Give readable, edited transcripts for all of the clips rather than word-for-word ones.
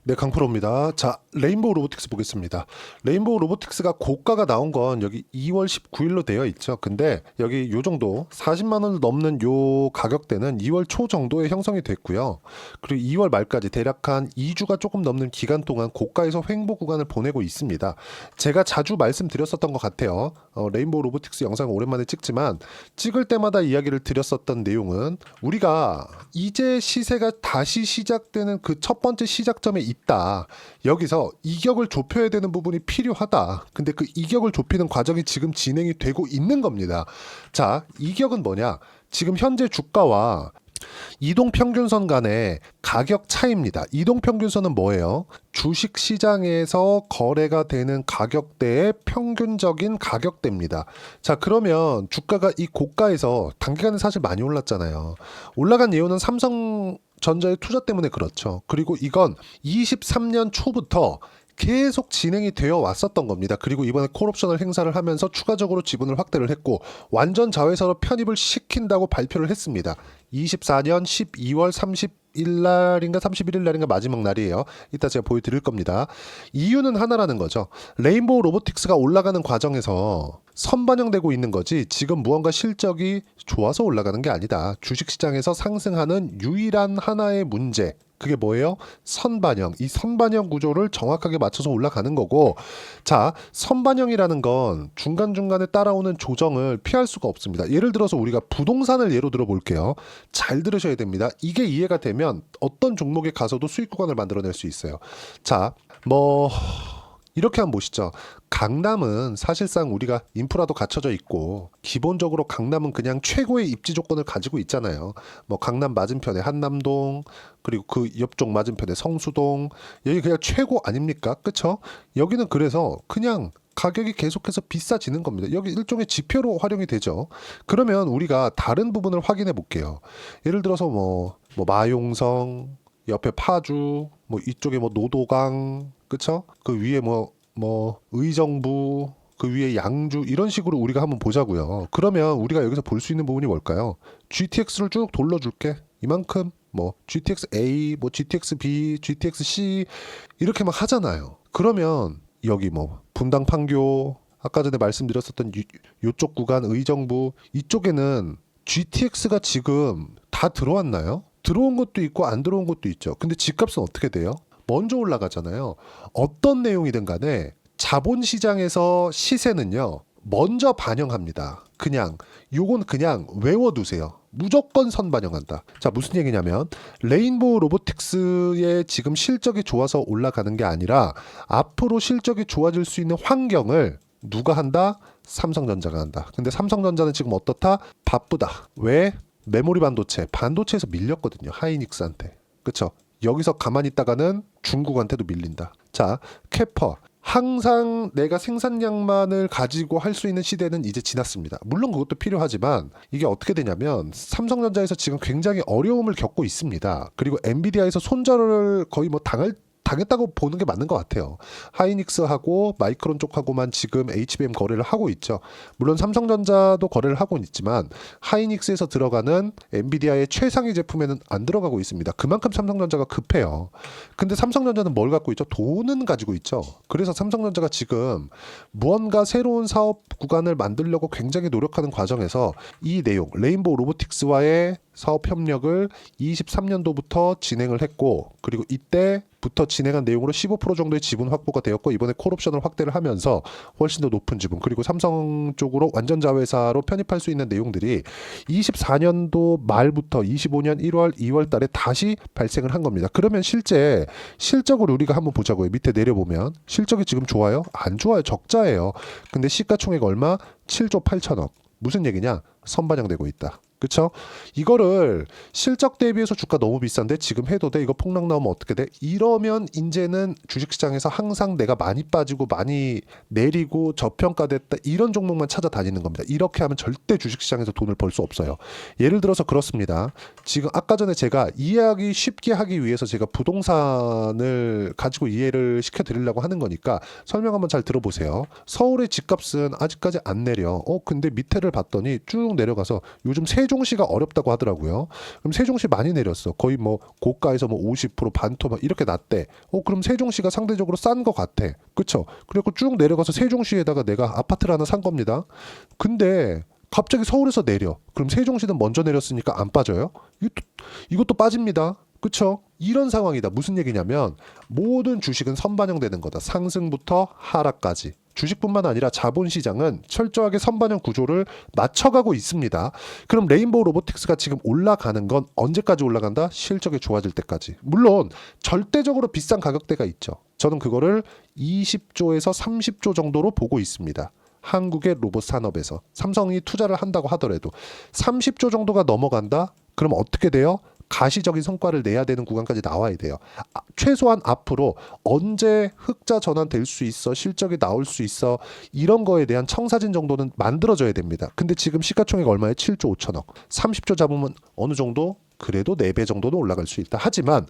네, 강프로입니다. 자, 레인보우 로보틱스 보겠습니다. 레인보우 로보틱스가 고가가 나온 건 여기 2월 19일로 되어 있죠. 근데 여기 요 정도 40만 원을 넘는 요 가격대는 2월 초 정도에 형성이 됐고요. 그리고 2월 말까지 대략 한 2주가 조금 넘는 기간 동안 고가에서 횡보 구간을 보내고 있습니다. 제가 자주 말씀드렸었던 것 같아요. 레인보우 로보틱스 영상을 오랜만에 찍지만 찍을 때마다 이야기를 드렸었던 내용은 우리가 이제 시세가 다시 시작되는 그 첫 번째 시작점에 있다. 여기서 이격을 좁혀야 되는 부분이 필요하다. 근데 그 이격을 좁히는 과정이 지금 진행이 되고 있는 겁니다. 자, 이격은 뭐냐? 지금 현재 주가와 이동평균선 간의 가격 차이입니다. 이동평균선은 뭐예요? 주식시장에서 거래가 되는 가격대의 평균적인 가격대입니다. 자, 그러면 주가가 이 고가에서 단기간에 사실 많이 올랐잖아요. 올라간 이유는 삼성전자의 투자 때문에 그렇죠. 그리고 이건 23년 초부터 계속 진행이 되어 왔었던 겁니다. 그리고 이번에 콜옵션을 행사를 하면서 추가적으로 지분을 확대를 했고 완전 자회사로 편입을 시킨다고 발표를 했습니다. 24년 12월 30일 날인가 31일 날인가 마지막 날이에요. 이따 제가 보여드릴 겁니다. 이유는 하나라는 거죠. 레인보우 로보틱스가 올라가는 과정에서 선반영되고 있는 거지 지금 무언가 실적이 좋아서 올라가는 게 아니다. 주식시장에서 상승하는 유일한 하나의 문제, 그게 뭐예요? 선반영. 이 선반영 구조를 정확하게 맞춰서 올라가는 거고, 자, 선반영이라는 건 중간중간에 따라오는 조정을 피할 수가 없습니다. 예를 들어서 우리가 부동산을 예로 들어 볼게요. 잘 들으셔야 됩니다. 이게 이해가 되면 어떤 종목에 가서도 수익 구간을 만들어낼 수 있어요. 자, 이렇게 한번 보시죠. 강남은 사실상 우리가 인프라도 갖춰져 있고 기본적으로 강남은 그냥 최고의 입지 조건을 가지고 있잖아요. 뭐 강남 맞은편에 한남동, 그리고 그 옆쪽 맞은편에 성수동, 여기 그냥 최고 아닙니까? 그쵸? 여기는 그래서 그냥 가격이 계속해서 비싸지는 겁니다. 여기 일종의 지표로 활용이 되죠. 그러면 우리가 다른 부분을 확인해 볼게요. 예를 들어서 뭐 마용성, 옆에 파주, 뭐 이쪽에 뭐 노도강, 그쵸? 그 위에 뭐 의정부, 그 위에 양주, 이런 식으로 우리가 한번 보자고요. 그러면 우리가 여기서 볼 수 있는 부분이 뭘까요? GTX를 쭉 돌려줄게. 이만큼 뭐 GTX A, 뭐 GTX B, GTX C 이렇게 막 하잖아요. 그러면 여기 뭐 분당 판교, 아까 전에 말씀드렸었던 요쪽 구간 의정부, 이쪽에는 GTX가 지금 다 들어왔나요? 들어온 것도 있고 안 들어온 것도 있죠. 근데 집값은 어떻게 돼요? 먼저 올라가잖아요. 어떤 내용이든 간에 자본시장에서 시세는요, 먼저 반영합니다. 요건 그냥 외워두세요. 무조건 선반영한다. 자, 무슨 얘기냐면 레인보우 로보틱스의 지금 실적이 좋아서 올라가는 게 아니라 앞으로 실적이 좋아질 수 있는 환경을 누가 한다? 삼성전자가 한다. 근데 삼성전자는 지금 어떻다? 바쁘다. 왜? 메모리 반도체에서 밀렸거든요. 하이닉스한테. 그쵸? 여기서 가만히 있다가는 중국한테도 밀린다. 자, 캐퍼. 항상 내가 생산량만을 가지고 할 수 있는 시대는 이제 지났습니다. 물론 그것도 필요하지만 이게 어떻게 되냐면 삼성전자에서 지금 굉장히 어려움을 겪고 있습니다. 그리고 엔비디아에서 손절을 거의 당했다고 보는 게 맞는 것 같아요. 하이닉스하고 마이크론 쪽하고만 지금 HBM 거래를 하고 있죠. 물론 삼성전자도 거래를 하고 있지만 하이닉스에서 들어가는 엔비디아의 최상위 제품에는 안 들어가고 있습니다. 그만큼 삼성전자가 급해요. 근데 삼성전자는 뭘 갖고 있죠? 돈은 가지고 있죠. 그래서 삼성전자가 지금 무언가 새로운 사업 구간을 만들려고 굉장히 노력하는 과정에서 이 내용, 레인보우 로보틱스와의 사업 협력을 23년도부터 진행을 했고, 그리고 이때부터 진행한 내용으로 15% 정도의 지분 확보가 되었고, 이번에 콜옵션을 확대를 하면서 훨씬 더 높은 지분, 그리고 삼성 쪽으로 완전 자회사로 편입할 수 있는 내용들이 24년도 말부터 25년 1월, 2월 달에 다시 발생을 한 겁니다. 그러면 실적을 우리가 한번 보자고요. 밑에 내려보면 실적이 지금 좋아요? 안 좋아요. 적자예요. 근데 시가총액 얼마? 7조 8천억. 무슨 얘기냐? 선반영되고 있다. 그쵸? 이거를 실적 대비해서 주가 너무 비싼데 지금 해도 돼? 이거 폭락 나오면 어떻게 돼? 이러면 이제는 주식시장에서 항상 내가 많이 빠지고 많이 내리고 저평가됐다, 이런 종목만 찾아다니는 겁니다. 이렇게 하면 절대 주식시장에서 돈을 벌 수 없어요. 예를 들어서 그렇습니다. 지금 아까 전에 제가 이해하기 쉽게 하기 위해서 제가 부동산을 가지고 이해를 시켜드리려고 하는 거니까 설명 한번 잘 들어보세요. 서울의 집값은 아직까지 안 내려. 근데 밑에를 봤더니 쭉 내려가서 요즘 세종 세종시가 어렵다고 하더라고요. 그럼 세종시 많이 내렸어. 거의 뭐 고가에서 뭐 50% 반토 막 이렇게 났대. 그럼 세종시가 상대적으로 싼 것 같아. 그쵸? 그리고 쭉 내려가서 세종시에다가 내가 아파트를 하나 산 겁니다. 근데 갑자기 서울에서 내려. 그럼 세종시는 먼저 내렸으니까 안 빠져요? 이것도 빠집니다. 그쵸? 이런 상황이다. 무슨 얘기냐면 모든 주식은 선반영되는 거다. 상승부터 하락까지. 주식뿐만 아니라 자본시장은 철저하게 선반영 구조를 맞춰가고 있습니다. 그럼 레인보우 로보틱스가 지금 올라가는 건 언제까지 올라간다? 실적이 좋아질 때까지. 물론 절대적으로 비싼 가격대가 있죠. 저는 그거를 20조에서 30조 정도로 보고 있습니다. 한국의 로봇 산업에서 삼성이 투자를 한다고 하더라도 30조 정도가 넘어간다? 그럼 어떻게 돼요? 가시적인 성과를 내야 되는 구간까지 나와야 돼요. 최소한 앞으로 언제 흑자 전환될 수 있어, 실적이 나올 수 있어, 이런 거에 대한 청사진 정도는 만들어져야 됩니다. 근데 지금 시가총액 얼마에 7조 5천억. 30조 잡으면 어느 정도? 그래도 4배 정도는 올라갈 수 있다. 하지만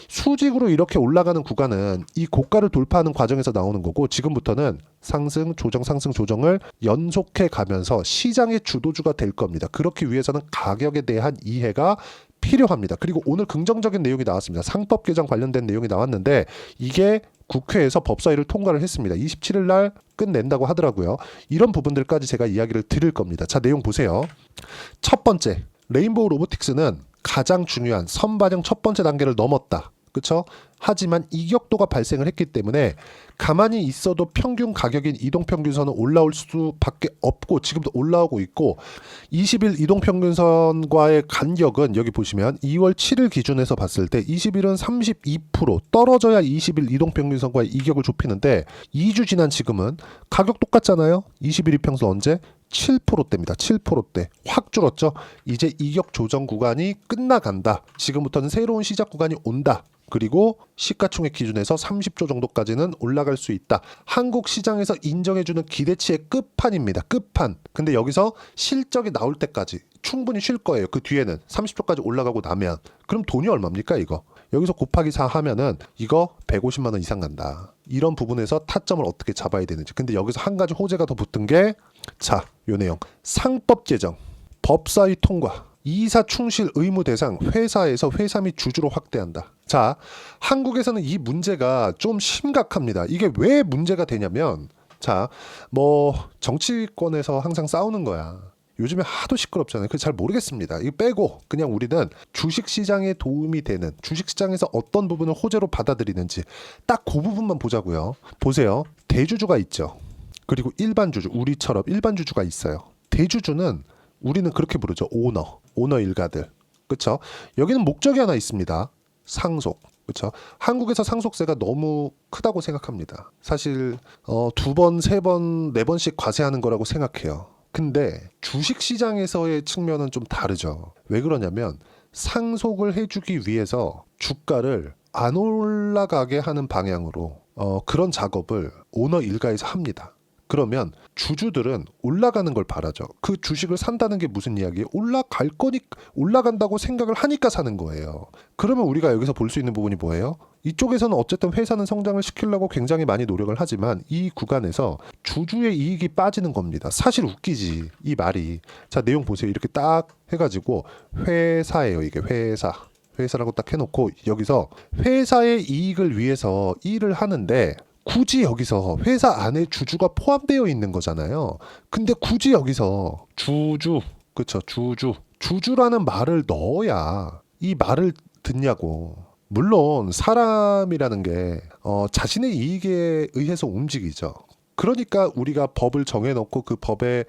수직으로 이렇게 올라가는 구간은 이 고가를 돌파하는 과정에서 나오는 거고, 지금부터는 상승, 조정, 상승, 조정을 연속해 가면서 시장의 주도주가 될 겁니다. 그렇기 위해서는 가격에 대한 이해가 필요합니다. 그리고 오늘 긍정적인 내용이 나왔습니다. 상법 개정 관련된 내용이 나왔는데 이게 국회에서 법사위를 통과를 했습니다. 27일 날 끝낸다고 하더라고요. 이런 부분들까지 제가 이야기를 드릴 겁니다. 자, 내용 보세요. 첫 번째, 레인보우 로보틱스는 가장 중요한 선반영 첫 번째 단계를 넘었다. 그렇죠? 하지만 이격도가 발생을 했기 때문에 가만히 있어도 평균 가격인 이동평균선은 올라올 수밖에 없고, 지금도 올라오고 있고, 20일 이동평균선과의 간격은 여기 보시면 2월 7일 기준에서 봤을 때 20일은 32% 떨어져야 20일 이동평균선과의 이격을 좁히는데 2주 지난 지금은 가격 똑같잖아요. 20일 이평선 언제? 7%대입니다. 7%대. 확 줄었죠. 이제 이격 조정 구간이 끝나간다. 지금부터는 새로운 시작 구간이 온다. 그리고 시가총액 기준에서 30조 정도까지는 올라갈 수 있다. 한국 시장에서 인정해주는 기대치의 끝판입니다. 끝판. 근데 여기서 실적이 나올 때까지 충분히 쉴 거예요. 그 뒤에는 30조까지 올라가고 나면. 그럼 돈이 얼마입니까 이거? 여기서 곱하기 4 하면은 이거 150만 원 이상 간다. 이런 부분에서 타점을 어떻게 잡아야 되는지. 근데 여기서 한 가지 호재가 더 붙은 게, 자, 요 내용. 상법 제정, 법사위 통과, 이사 충실 의무 대상 회사에서 회사 및 주주로 확대한다. 자, 한국에서는 이 문제가 좀 심각합니다. 이게 왜 문제가 되냐면, 자, 뭐 정치권에서 항상 싸우는 거야. 요즘에 하도 시끄럽잖아요. 그래서 잘 모르겠습니다. 이거 빼고 그냥 우리는 주식시장에 도움이 되는, 주식시장에서 어떤 부분을 호재로 받아들이는지 딱 그 부분만 보자고요. 보세요. 대주주가 있죠. 그리고 일반 주주, 우리처럼 일반 주주가 있어요. 대주주는 우리는 그렇게 부르죠. 오너 일가들. 그렇죠? 여기는 목적이 하나 있습니다. 상속. 그렇죠? 한국에서 상속세가 너무 크다고 생각합니다. 사실 2번, 3번, 4번씩 과세하는 거라고 생각해요. 근데 주식시장에서의 측면은 좀 다르죠. 왜 그러냐면 상속을 해주기 위해서 주가를 안 올라가게 하는 방향으로 그런 작업을 오너 일가에서 합니다. 그러면 주주들은 올라가는 걸 바라죠. 그 주식을 산다는 게 무슨 이야기예요? 올라간다고 생각을 하니까 사는 거예요. 그러면 우리가 여기서 볼 수 있는 부분이 뭐예요? 이쪽에서는 어쨌든 회사는 성장을 시키려고 굉장히 많이 노력을 하지만 이 구간에서 주주의 이익이 빠지는 겁니다. 사실 웃기지, 이 말이. 자, 내용 보세요. 이렇게 딱 해가지고 회사예요. 이게 회사라고 딱 해놓고 여기서 회사의 이익을 위해서 일을 하는데, 굳이 여기서 회사 안에 주주가 포함되어 있는 거잖아요. 근데 굳이 여기서 그쵸, 주주라는 말을 넣어야 이 말을 듣냐고. 물론 사람이라는 게 자신의 이익에 의해서 움직이죠. 그러니까 우리가 법을 정해놓고 그 법에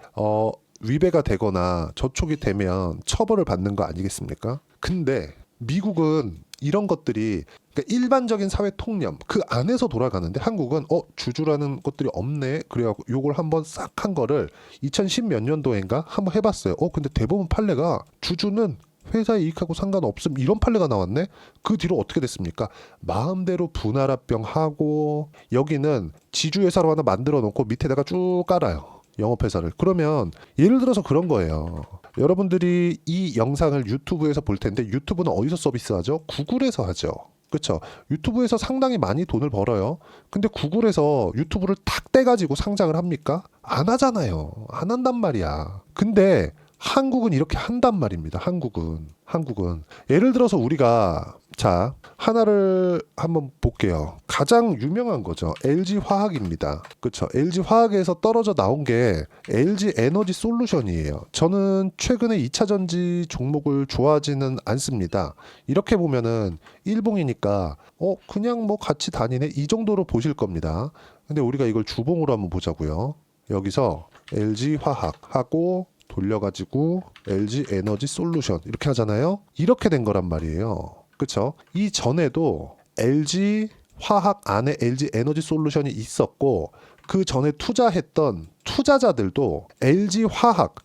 위배가 되거나 저촉이 되면 처벌을 받는 거 아니겠습니까? 근데 미국은 이런 것들이, 그러니까 일반적인 사회 통념 그 안에서 돌아가는데, 한국은 주주라는 것들이 없네. 그래갖고 요걸 한번 싹 한 거를 2010 몇 년도인가 한번 해봤어요. 근데 대부분 판례가 주주는 회사의 이익하고 상관없음, 이런 판례가 나왔네. 그 뒤로 어떻게 됐습니까? 마음대로 분할합병 하고, 여기는 지주회사로 하나 만들어 놓고 밑에다가 쭉 깔아요, 영업회사를. 그러면 예를 들어서 그런 거예요. 여러분들이 이 영상을 유튜브에서 볼 텐데, 유튜브는 어디서 서비스하죠? 구글에서 하죠. 그렇죠? 유튜브에서 상당히 많이 돈을 벌어요. 근데 구글에서 유튜브를 탁 떼가지고 상장을 합니까? 안 하잖아요. 안 한단 말이야. 근데 한국은 이렇게 한단 말입니다. 한국은 예를 들어서 우리가 자 하나를 한번 볼게요. 가장 유명한 거죠. LG 화학입니다. 그렇죠. LG 화학에서 떨어져 나온 게 LG 에너지 솔루션이에요. 저는 최근에 2차 전지 종목을 좋아하지는 않습니다. 이렇게 보면은 일봉이니까 그냥 뭐 같이 다니네 이 정도로 보실 겁니다. 근데 우리가 이걸 주봉으로 한번 보자고요. 여기서 LG 화학하고 돌려가지고 LG 에너지 솔루션 이렇게 하잖아요. 이렇게 된 거란 말이에요. 그쵸? 이 전에도 LG 화학 안에 LG 에너지 솔루션이 있었고 그 전에 투자했던 투자자들도 LG 화학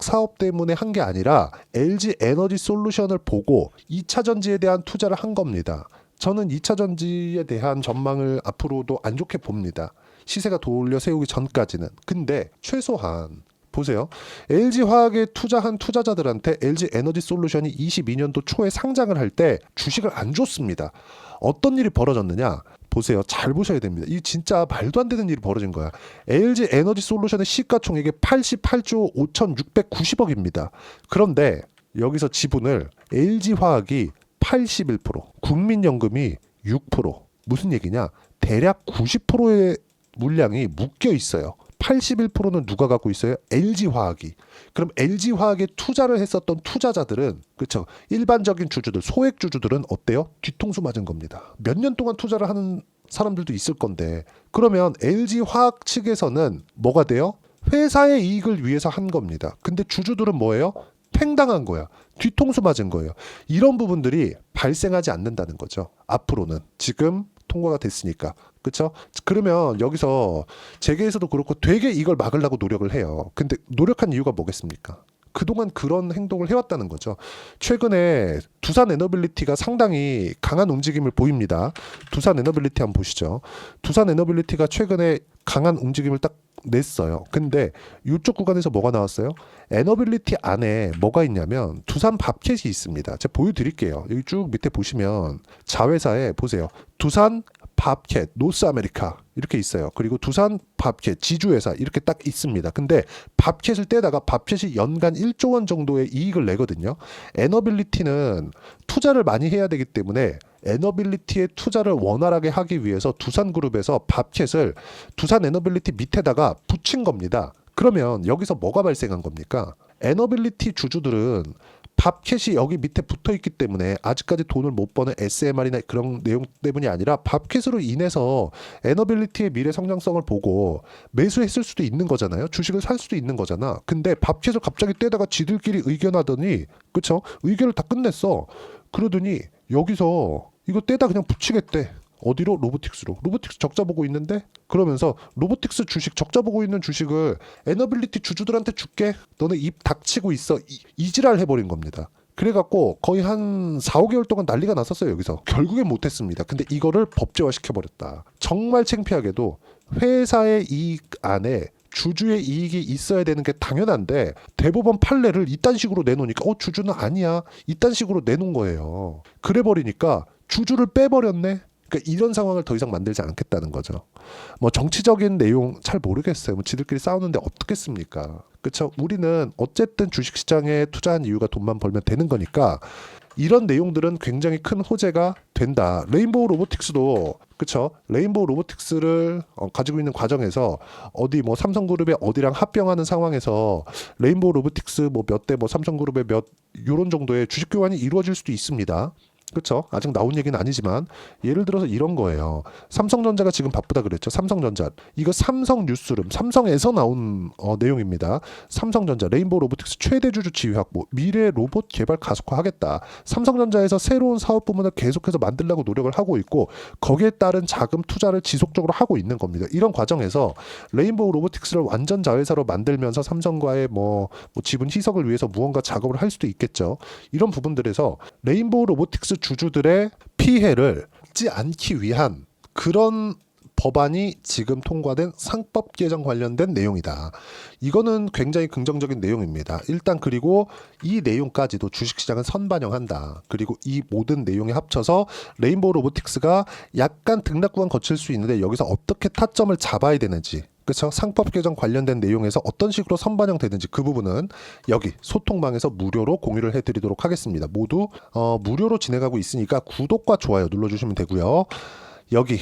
사업 때문에 한 게 아니라 LG 에너지 솔루션을 보고 2차 전지에 대한 투자를 한 겁니다. 저는 2차 전지에 대한 전망을 앞으로도 안 좋게 봅니다. 시세가 돌려 세우기 전까지는. 근데 최소한 보세요. LG화학에 투자한 투자자들한테 LG에너지 솔루션이 22년도 초에 상장을 할 때 주식을 안 줬습니다. 어떤 일이 벌어졌느냐? 보세요. 잘 보셔야 됩니다. 이 진짜 말도 안 되는 일이 벌어진 거야. LG에너지 솔루션의 시가총액이 88조 5,690억입니다. 그런데 여기서 지분을 LG화학이 81%, 국민연금이 6%. 무슨 얘기냐? 대략 90%의 물량이 묶여 있어요. 81%는 누가 갖고 있어요? LG화학이. 그럼 LG화학에 투자를 했었던 투자자들은 그렇죠. 일반적인 주주들, 소액 주주들은 어때요? 뒤통수 맞은 겁니다. 몇 년 동안 투자를 하는 사람들도 있을 건데 그러면 LG화학 측에서는 뭐가 돼요? 회사의 이익을 위해서 한 겁니다. 근데 주주들은 뭐예요? 팽당한 거야. 뒤통수 맞은 거예요. 이런 부분들이 발생하지 않는다는 거죠. 앞으로는. 지금 통과가 됐으니까. 그렇죠? 그러면 여기서 재계에서도 그렇고 되게 이걸 막으려고 노력을 해요. 근데 노력한 이유가 뭐겠습니까? 그동안 그런 행동을 해왔다는 거죠. 최근에 두산 에너빌리티가 상당히 강한 움직임을 보입니다. 두산 에너빌리티 한번 보시죠. 두산 에너빌리티가 최근에 강한 움직임을 딱 냈어요. 근데 이쪽 구간에서 뭐가 나왔어요? 에너빌리티 안에 뭐가 있냐면 두산 밥캣이 있습니다. 제가 보여드릴게요. 여기 쭉 밑에 보시면 자회사에 보세요. 두산 밥캣, 노스 아메리카 이렇게 있어요. 그리고 두산 밥캣, 지주회사 이렇게 딱 있습니다. 근데 밥캣을 떼다가 밥캣이 연간 1조 원 정도의 이익을 내거든요. 에너빌리티는 투자를 많이 해야 되기 때문에 에너빌리티의 투자를 원활하게 하기 위해서 두산그룹에서 밥캣을 두산 에너빌리티 밑에다가 붙인 겁니다. 그러면 여기서 뭐가 발생한 겁니까? 에너빌리티 주주들은 밥캣이 여기 밑에 붙어 있기 때문에 아직까지 돈을 못 버는 SMR이나 그런 내용 때문이 아니라 밥캣으로 인해서 에너빌리티의 미래 성장성을 보고 매수했을 수도 있는 거잖아요. 주식을 살 수도 있는 거잖아. 근데 밥캣을 갑자기 떼다가 지들끼리 의견하더니 그쵸? 의견을 다 끝냈어. 그러더니 여기서 이거 떼다 그냥 붙이겠대. 어디로? 로보틱스로. 로보틱스 적자 보고 있는데? 그러면서 로보틱스 주식 적자 보고 있는 주식을 에너빌리티 주주들한테 줄게. 너네 입 닥치고 있어. 이지랄 해버린 겁니다. 그래갖고 거의 한 4, 5개월 동안 난리가 났었어요. 여기서. 결국엔 못했습니다. 근데 이거를 법제화 시켜버렸다. 정말 창피하게도 회사의 이익 안에 주주의 이익이 있어야 되는 게 당연한데 대법원 판례를 이딴 식으로 내놓으니까 주주는 아니야. 이딴 식으로 내놓은 거예요. 그래버리니까 주주를 빼버렸네. 그러니까 이런 상황을 더 이상 만들지 않겠다는 거죠. 뭐 정치적인 내용 잘 모르겠어요. 뭐 지들끼리 싸우는데 어떻겠습니까? 그렇죠? 우리는 어쨌든 주식시장에 투자한 이유가 돈만 벌면 되는 거니까 이런 내용들은 굉장히 큰 호재가 된다. 레인보우 로보틱스도 그렇죠? 레인보우 로보틱스를 가지고 있는 과정에서 어디 뭐 삼성그룹의 어디랑 합병하는 상황에서 레인보우 로보틱스 뭐 몇 대 뭐 삼성그룹의 몇 이런 정도의 주식 교환이 이루어질 수도 있습니다. 그렇죠? 아직 나온 얘기는 아니지만 예를 들어서 이런 거예요. 삼성전자가 지금 바쁘다 그랬죠. 삼성전자. 이거 삼성 뉴스룸, 삼성에서 나온 내용입니다. 삼성전자, 레인보우 로보틱스 최대 주주 지위 확보, 미래 로봇 개발 가속화하겠다. 삼성전자에서 새로운 사업 부문을 계속해서 만들려고 노력을 하고 있고 거기에 따른 자금 투자를 지속적으로 하고 있는 겁니다. 이런 과정에서 레인보우 로보틱스를 완전 자회사로 만들면서 삼성과의 뭐 지분 희석을 위해서 무언가 작업을 할 수도 있겠죠. 이런 부분들에서 레인보우 로보틱스 주주들의 피해를 받지 않기 위한 그런 법안이 지금 통과된 상법 개정 관련된 내용이다. 이거는 굉장히 긍정적인 내용입니다. 일단 그리고 이 내용까지도 주식시장은 선반영한다. 그리고 이 모든 내용이 합쳐서 레인보우 로보틱스가 약간 등락구간 거칠 수 있는데 여기서 어떻게 타점을 잡아야 되는지 그렇죠? 상법 개정 관련된 내용에서 어떤 식으로 선반영되는지 그 부분은 여기 소통방에서 무료로 공유를 해드리도록 하겠습니다. 모두 무료로 진행하고 있으니까 구독과 좋아요 눌러주시면 되고요. 여기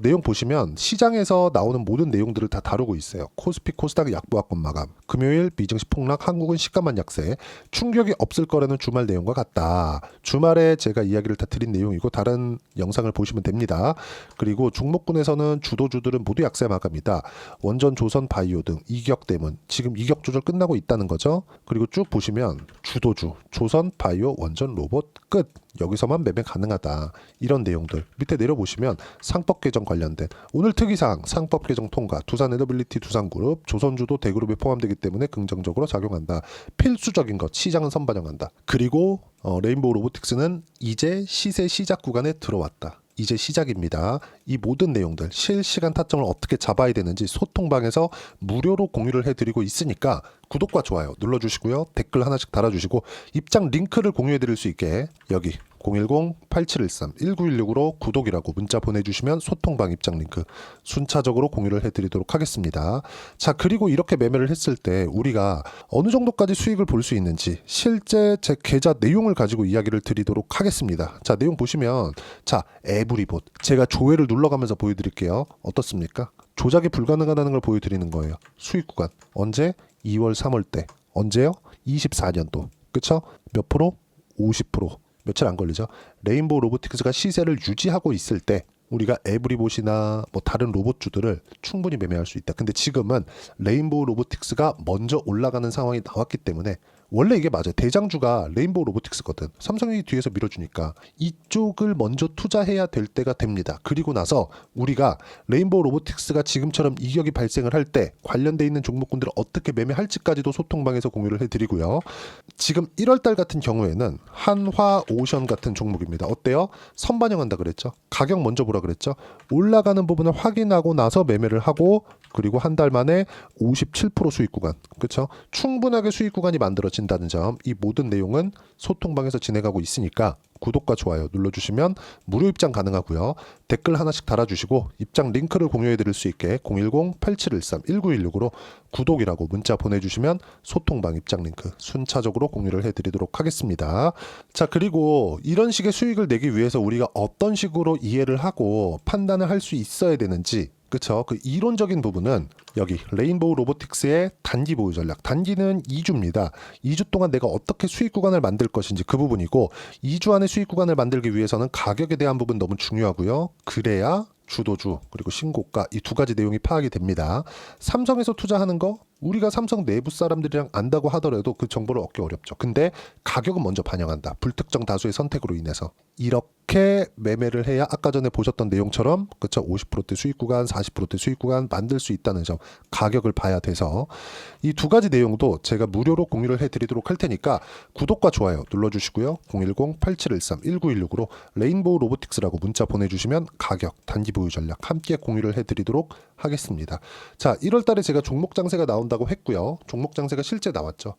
내용 보시면 시장에서 나오는 모든 내용들을 다 다루고 있어요. 코스피 코스닥 약보합권 마감, 금요일 미증시 폭락, 한국은 시가만 약세, 충격이 없을 거라는 주말 내용과 같다. 주말에 제가 이야기를 다 드린 내용이고 다른 영상을 보시면 됩니다. 그리고 종목군에서는 주도주들은 모두 약세 마감이다. 원전, 조선, 바이오 등 이격 때문, 지금 이격 조절 끝나고 있다는 거죠. 그리고 쭉 보시면 주도주, 조선, 바이오, 원전, 로봇 끝. 여기서만 매매 가능하다. 이런 내용들 밑에 내려보시면 상법 개정 관련된 오늘 특이사항 상법 개정 통과, 두산 에너빌리티 두산그룹, 조선주도 대그룹에 포함되기 때문에 긍정적으로 작용한다. 필수적인 것 시장은 선반영한다. 그리고 레인보우 로보틱스는 이제 시세 시작 구간에 들어왔다. 이제 시작입니다. 이 모든 내용들 실시간 타점을 어떻게 잡아야 되는지 소통방에서 무료로 공유를 해드리고 있으니까 구독과 좋아요 눌러주시고요. 댓글 하나씩 달아주시고 입장 링크를 공유해드릴 수 있게 여기 010-8713-1916으로 구독이라고 문자 보내주시면 소통방 입장 링크 순차적으로 공유를 해드리도록 하겠습니다. 자, 그리고 이렇게 매매를 했을 때 우리가 어느 정도까지 수익을 볼 수 있는지 실제 제 계좌 내용을 가지고 이야기를 드리도록 하겠습니다. 자, 내용 보시면 자, 에브리봇 제가 조회를 눌러가면서 보여드릴게요. 어떻습니까? 조작이 불가능하다는 걸 보여드리는 거예요. 수익 구간 언제? 2월 3월 때 언제요? 24년도 그쵸? 몇 프로? 50%. 며칠 안 걸리죠. 레인보우 로보틱스가 시세를 유지하고 있을 때 우리가 에브리봇이나 뭐 다른 로봇주들을 충분히 매매할 수 있다. 근데 지금은 레인보우 로보틱스가 먼저 올라가는 상황이 나왔기 때문에 원래 이게 맞아요. 대장주가 레인보우 로보틱스거든. 삼성이 뒤에서 밀어주니까 이쪽을 먼저 투자해야 될 때가 됩니다. 그리고 나서 우리가 레인보우 로보틱스가 지금처럼 이격이 발생을 할 때 관련돼 있는 종목군들을 어떻게 매매할지까지도 소통방에서 공유를 해드리고요. 지금 1월달 같은 경우에는 한화오션 같은 종목입니다. 어때요? 선반영한다 그랬죠. 가격 먼저 보라 그랬죠. 올라가는 부분을 확인하고 나서 매매를 하고 그리고 한 달 만에 57% 수익 구간, 그렇죠? 충분하게 수익 구간이 만들어진다는 점, 이 모든 내용은 소통방에서 진행하고 있으니까 구독과 좋아요 눌러주시면 무료 입장 가능하고요. 댓글 하나씩 달아주시고 입장 링크를 공유해드릴 수 있게 010-8713-1916으로 구독이라고 문자 보내주시면 소통방 입장 링크 순차적으로 공유를 해드리도록 하겠습니다. 자, 그리고 이런 식의 수익을 내기 위해서 우리가 어떤 식으로 이해를 하고 판단을 할 수 있어야 되는지, 그쵸? 그 이론적인 부분은 여기 레인보우 로보틱스의 단기 보유 전략. 단기는 2주입니다. 2주 동안 내가 어떻게 수익 구간을 만들 것인지 그 부분이고 2주 안에 수익 구간을 만들기 위해서는 가격에 대한 부분 너무 중요하고요. 그래야 주도주 그리고 신고가 이 두 가지 내용이 파악이 됩니다. 삼성에서 투자하는 거 우리가 삼성 내부 사람들이랑 안다고 하더라도 그 정보를 얻기 어렵죠. 근데 가격은 먼저 반영한다. 불특정 다수의 선택으로 인해서 이렇게 매매를 해야 아까 전에 보셨던 내용처럼 그쵸 50%대 수익 구간 40%대 수익 구간 만들 수 있다는 점 가격을 봐야 돼서 이 두 가지 내용도 제가 무료로 공유를 해드리도록 할 테니까 구독과 좋아요 눌러주시고요. 010-8713-1916으로 레인보우 로보틱스라고 문자 보내주시면 가격 단기 보유 전략 함께 공유를 해드리도록 하겠습니다. 자, 1월 달에 제가 종목 장세가 나온다고 했고요. 종목 장세가 실제 나왔죠.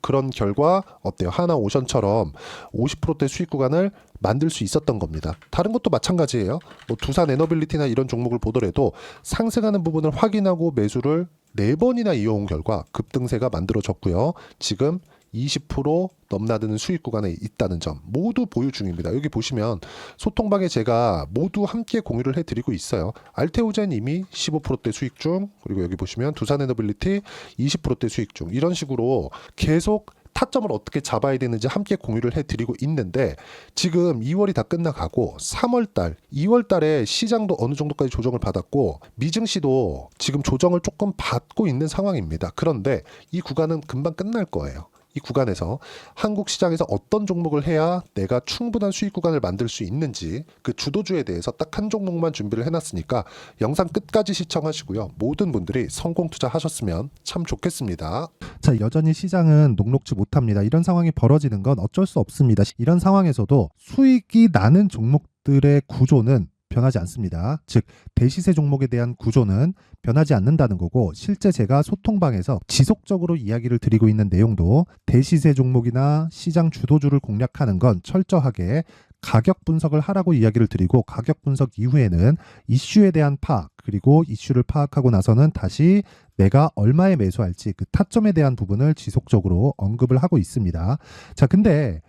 그런 결과 어때요? 하나오션처럼 50%대 수익 구간을 만들 수 있었던 겁니다. 다른 것도 마찬가지예요. 뭐 두산 에너빌리티나 이런 종목을 보더라도 상승하는 부분을 확인하고 매수를 4번이나 이어온 결과 급등세가 만들어졌고요. 지금 20% 넘나드는 수익 구간에 있다는 점 모두 보유 중입니다. 여기 보시면 소통방에 제가 모두 함께 공유를 해드리고 있어요. 알테오젠 이미 15%대 수익 중, 그리고 여기 보시면 두산에너빌리티 20%대 수익 중, 이런 식으로 계속 타점을 어떻게 잡아야 되는지 함께 공유를 해드리고 있는데 지금 2월이 다 끝나가고 3월달, 2월달에 시장도 어느 정도까지 조정을 받았고 미증시도 지금 조정을 조금 받고 있는 상황입니다. 그런데 이 구간은 금방 끝날 거예요. 이 구간에서 한국 시장에서 어떤 종목을 해야 내가 충분한 수익 구간을 만들 수 있는지 그 주도주에 대해서 딱 한 종목만 준비를 해놨으니까 영상 끝까지 시청하시고요. 모든 분들이 성공 투자하셨으면 참 좋겠습니다. 자, 여전히 시장은 녹록지 못합니다. 이런 상황이 벌어지는 건 어쩔 수 없습니다. 이런 상황에서도 수익이 나는 종목들의 구조는 변하지 않습니다. 즉 대시세 종목에 대한 구조는 변하지 않는다는 거고, 실제 제가 소통방에서 지속적으로 이야기를 드리고 있는 내용도 대시세 종목이나 시장 주도주를 공략하는 건 철저하게 가격 분석을 하라고 이야기를 드리고 가격 분석 이후에는 이슈에 대한 파악 그리고 이슈를 파악하고 나서는 다시 내가 얼마에 매수할지 그 타점에 대한 부분을 지속적으로 언급을 하고 있습니다. 자, 근데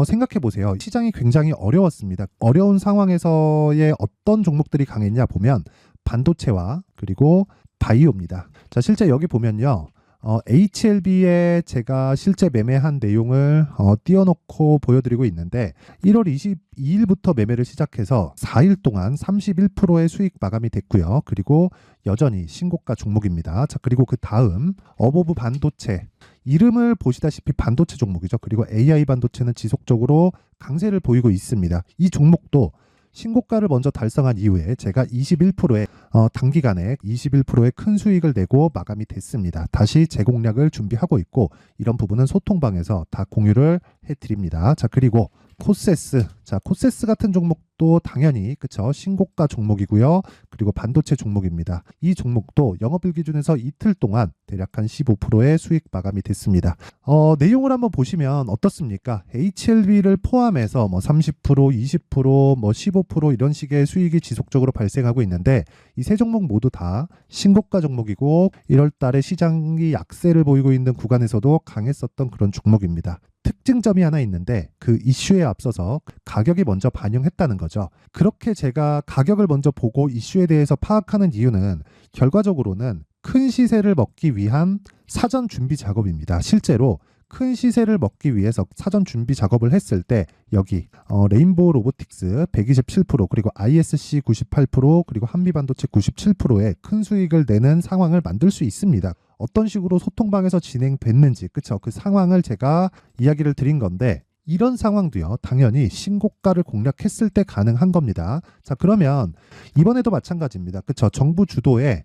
생각해 보세요. 시장이 굉장히 어려웠습니다. 어려운 상황에서의 어떤 종목들이 강했냐 보면 반도체와 그리고 바이오입니다. 자, 실제 여기 보면요. HLB에 제가 실제 매매한 내용을 띄워놓고 보여드리고 있는데 1월 22일부터 매매를 시작해서 4일 동안 31%의 수익 마감이 됐고요. 그리고 여전히 신고가 종목입니다. 자, 그리고 그 다음 어보브 반도체 이름을 보시다시피 반도체 종목이죠. 그리고 AI 반도체는 지속적으로 강세를 보이고 있습니다. 이 종목도 신고가를 먼저 달성한 이후에 제가 21%의 단기간에 21%의 큰 수익을 내고 마감이 됐습니다. 다시 재공략을 준비하고 있고 이런 부분은 소통방에서 다 공유를 해드립니다. 자, 그리고 코세스. 자, 코세스 같은 종목도 당연히 그쵸 신고가 종목이고요. 그리고 반도체 종목입니다. 이 종목도 영업일 기준에서 이틀 동안 대략 한 15%의 수익 마감이 됐습니다. 내용을 한번 보시면 어떻습니까? HLB를 포함해서 뭐 30%, 20%, 뭐 15% 이런 식의 수익이 지속적으로 발생하고 있는데 이 세 종목 모두 다 신고가 종목이고 1월 달에 시장이 약세를 보이고 있는 구간에서도 강했었던 그런 종목입니다. 특징점이 하나 있는데 그 이슈에 앞서서 가격이 먼저 반영했다는 거죠. 그렇게 제가 가격을 먼저 보고 이슈에 대해서 파악하는 이유는 결과적으로는 큰 시세를 먹기 위한 사전 준비 작업입니다. 실제로 큰 시세를 먹기 위해서 사전 준비 작업을 했을 때 여기 레인보우 로보틱스 127% 그리고 ISC 98% 그리고 한미반도체 97%의 큰 수익을 내는 상황을 만들 수 있습니다. 어떤 식으로 소통방에서 진행됐는지 그쵸 그 상황을 제가 이야기를 드린 건데 이런 상황도요 당연히 신고가를 공략했을 때 가능한 겁니다. 자, 그러면 이번에도 마찬가지입니다. 그쵸 정부 주도의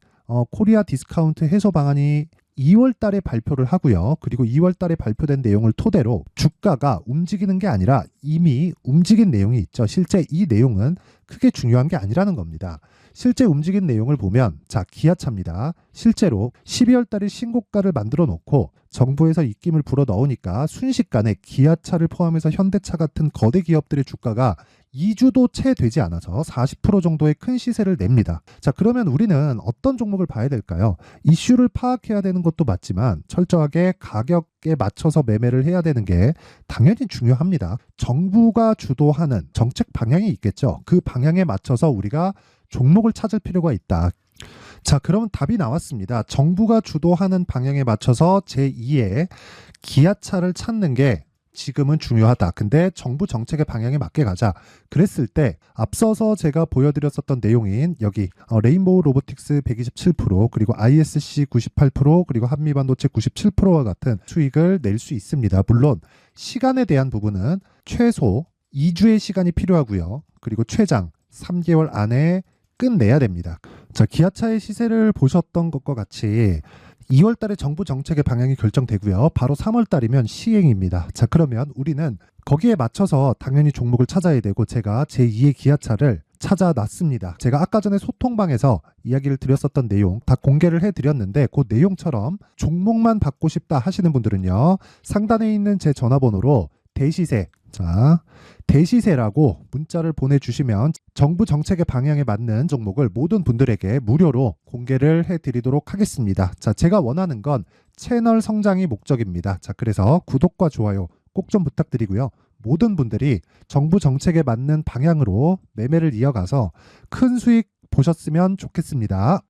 코리아 디스카운트 해소 방안이 2월 달에 발표를 하고요. 그리고 2월 달에 발표된 내용을 토대로 주가가 움직이는 게 아니라 이미 움직인 내용이 있죠. 실제 이 내용은 크게 중요한 게 아니라는 겁니다. 실제 움직인 내용을 보면 자, 기아차입니다. 실제로 12월 달에 신고가를 만들어 놓고 정부에서 입김을 불어 넣으니까 순식간에 기아차를 포함해서 현대차 같은 거대 기업들의 주가가 2주도 채 되지 않아서 40% 정도의 큰 시세를 냅니다. 자, 그러면 우리는 어떤 종목을 봐야 될까요? 이슈를 파악해야 되는 것도 맞지만 철저하게 가격에 맞춰서 매매를 해야 되는 게 당연히 중요합니다. 정부가 주도하는 정책 방향이 있겠죠. 그 방향에 맞춰서 우리가 종목을 찾을 필요가 있다. 자, 그러면 답이 나왔습니다. 정부가 주도하는 방향에 맞춰서 제2의 기아차를 찾는 게 지금은 중요하다. 근데 정부 정책의 방향에 맞게 가자. 그랬을 때 앞서서 제가 보여드렸었던 내용인 여기 레인보우 로보틱스 127% 그리고 ISC 98% 그리고 한미반도체 97%와 같은 수익을 낼 수 있습니다. 물론 시간에 대한 부분은 최소 2주의 시간이 필요하고요. 그리고 최장 3개월 안에 끝내야 됩니다. 자, 기아차의 시세를 보셨던 것과 같이 2월 달에 정부 정책의 방향이 결정되고요. 바로 3월 달이면 시행입니다. 자, 그러면 우리는 거기에 맞춰서 당연히 종목을 찾아야 되고 제가 제2의 기아차를 찾아놨습니다. 제가 아까 전에 소통방에서 이야기를 드렸었던 내용 다 공개를 해드렸는데 그 내용처럼 종목만 받고 싶다 하시는 분들은요. 상단에 있는 제 전화번호로 대시세, 자, 대시세라고 문자를 보내주시면 정부 정책의 방향에 맞는 종목을 모든 분들에게 무료로 공개를 해드리도록 하겠습니다. 자, 제가 원하는 건 채널 성장이 목적입니다. 자, 그래서 구독과 좋아요 꼭 좀 부탁드리고요. 모든 분들이 정부 정책에 맞는 방향으로 매매를 이어가서 큰 수익 보셨으면 좋겠습니다.